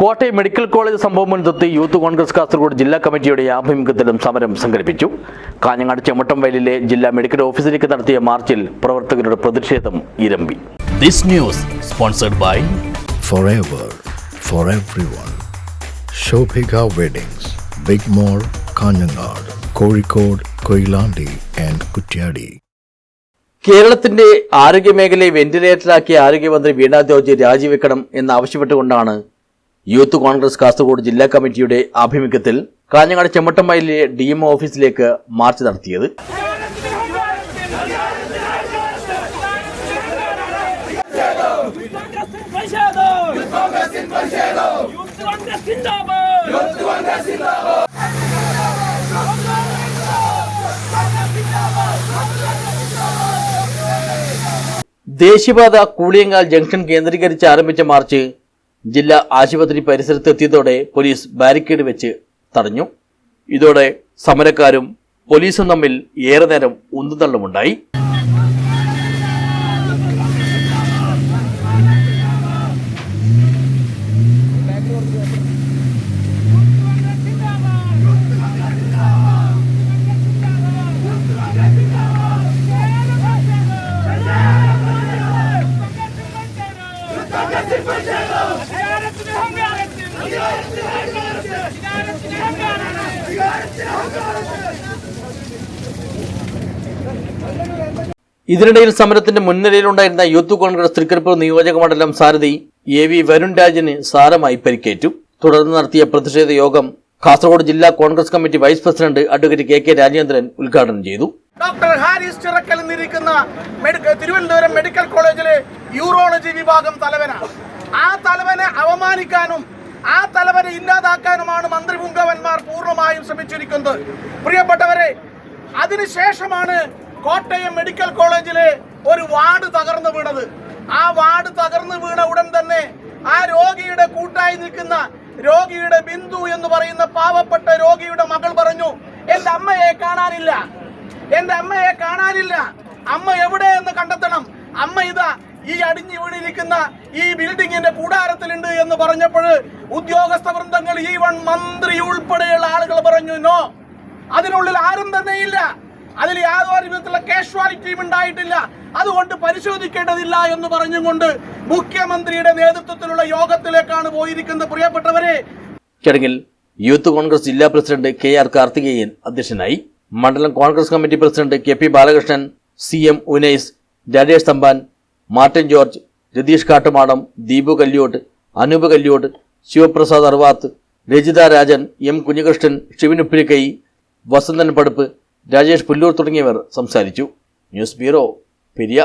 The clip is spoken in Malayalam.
കോട്ടയം മെഡിക്കൽ കോളേജ് സംഭവം മുൻനിർത്തി യൂത്ത് കോൺഗ്രസ് കാസർഗോഡ് ജില്ലാ കമ്മിറ്റിയുടെ ആഭിമുഖ്യത്തിലും സമരം സംഘടിപ്പിച്ചു. കാഞ്ഞങ്ങാട് ചെമ്മട്ടംവയലിലെ ജില്ലാ മെഡിക്കൽ ഓഫീസിലേക്ക് നടത്തിയ മാർച്ചിൽ പ്രവർത്തകരുടെ പ്രതിഷേധം ഇരമ്പി. This news sponsored by Forever for everyone. Shobhika Weddings, Big Mall, Kanjangad, Kozhikode, Koilandi and Kutyadi. കേരളത്തിന്റെ ആരോഗ്യമേഖലയെ വെന്റിലേറ്ററിലാക്കിയ ആരോഗ്യമന്ത്രി വീണ ജോർജ് രാജിവെക്കണം എന്നാവശ്യപ്പെട്ടുകൊണ്ടാണ് യൂത്ത് കോൺഗ്രസ് കാസർഗോഡ് ജില്ലാ കമ്മിറ്റിയുടെ ആഭിമുഖ്യത്തിൽ കാഞ്ഞങ്ങാട് ചെമ്മട്ടംവയലിലെ DMO ഓഫീസിലേക്ക് മാർച്ച് നടത്തിയത്. ദേശീയപാത കൂളിയങ്ങാൽ ജംഗ്ഷൻ കേന്ദ്രീകരിച്ച് ആരംഭിച്ച മാർച്ച് ജില്ലാ ആശുപത്രി പരിസരത്തെത്തിയതോടെ പോലീസ് ബാരിക്കേഡ് വെച്ച് തടഞ്ഞു. ഇതോടെ സമരക്കാരും പോലീസും തമ്മിൽ ഏറെ നേരം ഉന്തുതള്ളുമുണ്ടായി. ഇതിനിടയിൽ സമരത്തിന്റെ മുൻനിരയിലുണ്ടായിരുന്ന യൂത്ത് കോൺഗ്രസ് തൃക്കരിപ്പൂർ നിയോജക മണ്ഡലം സാരഥി AV വരുൺ രാജിന് സാരമായി പരിക്കേറ്റു. തുടർന്ന് നടത്തിയ പ്രതിഷേധ യോഗം കാസർഗോഡ് ജില്ലാ Congress committee vice president advocate KK Rajendran ഉദ്ഘാടനം ചെയ്തു. ഡോക്ടർ ഹാരിസ് ചിറക്കൽ എന്നിരിക്കുന്ന തിരുവനന്തപുരം മെഡിക്കൽ കോളേജിലെ യൂറോളജി വിഭാഗം തലവനാണ്. ആ തലവനെ അവമാനിക്കാനും ആ തലവനെ ഇല്ലാതാക്കാനുമാണ് മന്ത്രി പുങ്കവന്മാർ പൂർണ്ണമായും ശ്രമിച്ചിരിക്കുന്നത്. പ്രിയപ്പെട്ടവരെ, അതിനുശേഷമാണ് കോട്ടയം മെഡിക്കൽ കോളേജിലെ ഒരു വാർഡ് തകർന്നു വീണത്. ആ വാർഡ് തകർന്നു വീണ ഉടൻ തന്നെ ആ രോഗിയുടെ കൂട്ടായി നിൽക്കുന്ന രോഗിയുടെ ബിന്ദു എന്ന് പറയുന്ന പാവപ്പെട്ട രോഗിയുടെ മകൾ പറഞ്ഞു, എന്റെ അമ്മയെ കാണാനില്ല, എന്റെ അമ്മയെ കാണാനില്ല, അമ്മ എവിടെയെന്ന് കണ്ടെത്തണം, അമ്മ ഇതാ ഈ അടിഞ്ഞു വീണിരിക്കുന്ന ഈ ബിൽഡിങ്ങിന്റെ കൂടാരത്തിലുണ്ട് എന്ന് പറഞ്ഞപ്പോൾ ഉദ്യോഗസ്ഥ വൃന്ദങ്ങൾ ഈവൻ മന്ത്രി ഉൾപ്പെടെയുള്ള ആളുകൾ പറഞ്ഞു, നോ, അതിനുള്ളിൽ ആരും തന്നെ ഇല്ല, അതിൽ യാതൊരു വിധത്തിലുള്ള കാഷ്വാലിറ്റിയും ഉണ്ടായിട്ടില്ല, അതുകൊണ്ട് പരിശോധിക്കേണ്ടതില്ല എന്ന് പറഞ്ഞുകൊണ്ട് മുഖ്യമന്ത്രിയുടെ നേതൃത്വത്തിലുള്ള യോഗത്തിലേക്കാണ് പോയിരിക്കുന്നത്. പ്രിയപ്പെട്ടവരെ, ചടങ്ങിൽ യൂത്ത് കോൺഗ്രസ് ജില്ലാ പ്രസിഡന്റ് KR കാർത്തികേയൻ അധ്യക്ഷനായി. മണ്ഡലം Congress committee president KP Balakrishnan, CM Unais, Rajesh Thampan, Martin George, Ratheesh Kattumadam, Deepu Kalyot, Anoop Kalyot, Sivaprasad Arvath, Rajitha Rajan, M Kunhikrishnan, Shivin Uppilikkai, Vasanthan Paduppu, Rajesh Pullur തുടങ്ങിയവർ സംസാരിച്ചു. News bureau, Periya.